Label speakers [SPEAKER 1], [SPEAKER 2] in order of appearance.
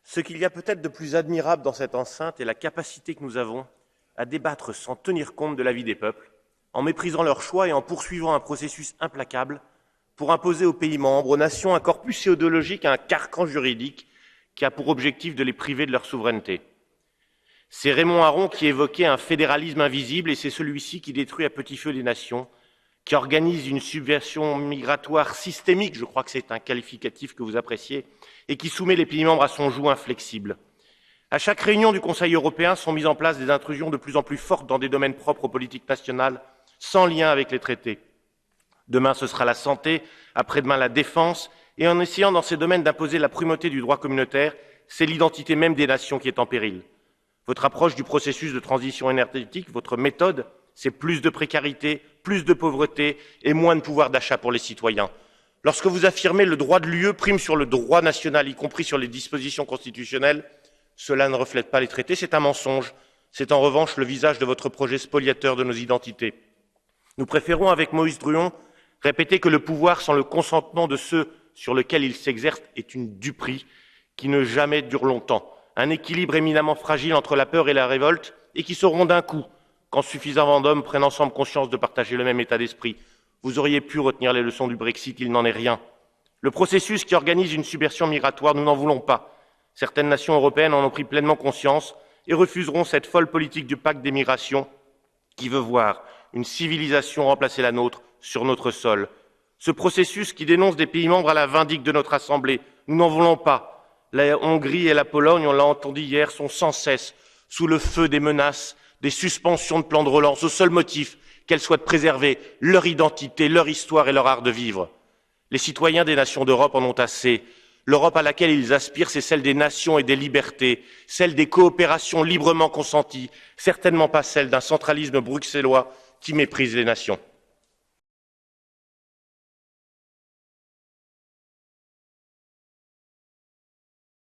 [SPEAKER 1] Ce qu'il y a peut-être de plus admirable dans cette enceinte est la capacité que nous avons à débattre sans tenir compte de l'avis des peuples, en méprisant leurs choix et en poursuivant un processus implacable pour imposer aux pays membres, aux nations, un corpus idéologique, un carcan juridique qui a pour objectif de les priver de leur souveraineté. C'est Raymond Aron qui évoquait un fédéralisme invisible et c'est celui-ci qui détruit à petit feu des nations, qui organise une subversion migratoire systémique, je crois que c'est un qualificatif que vous appréciez, et qui soumet les pays membres à son joug inflexible. À chaque réunion du Conseil européen sont mises en place des intrusions de plus en plus fortes dans des domaines propres aux politiques nationales, sans lien avec les traités. Demain, ce sera la santé, après-demain, la défense, et en essayant dans ces domaines d'imposer la primauté du droit communautaire, c'est l'identité même des nations qui est en péril. Votre approche du processus de transition énergétique, votre méthode, c'est plus de précarité, plus de pauvreté et moins de pouvoir d'achat pour les citoyens. Lorsque vous affirmez le droit de l'UE prime sur le droit national, y compris sur les dispositions constitutionnelles, cela ne reflète pas les traités, c'est un mensonge. C'est en revanche le visage de votre projet spoliateur de nos identités. Nous préférons, avec Moïse Druon, répéter que le pouvoir sans le consentement de ceux sur lesquels il s'exerce est une duperie qui ne jamais dure longtemps, un équilibre éminemment fragile entre la peur et la révolte et qui se rompt d'un coup quand suffisamment d'hommes prennent ensemble conscience de partager le même état d'esprit. Vous auriez pu retenir les leçons du Brexit, il n'en est rien. Le processus qui organise une subversion migratoire, nous n'en voulons pas. Certaines nations européennes en ont pris pleinement conscience et refuseront cette folle politique du pacte des migrations qui veut voir une civilisation remplacer la nôtre sur notre sol. Ce processus qui dénonce des pays membres à la vindicte de notre Assemblée, nous n'en voulons pas. La Hongrie et la Pologne, on l'a entendu hier, sont sans cesse sous le feu des menaces, des suspensions de plans de relance, au seul motif qu'elles souhaitent préserver leur identité, leur histoire et leur art de vivre. Les citoyens des nations d'Europe en ont assez. L'Europe à laquelle ils aspirent, c'est celle des nations et des libertés, celle des coopérations librement consenties, certainement pas celle d'un centralisme bruxellois qui méprise les nations.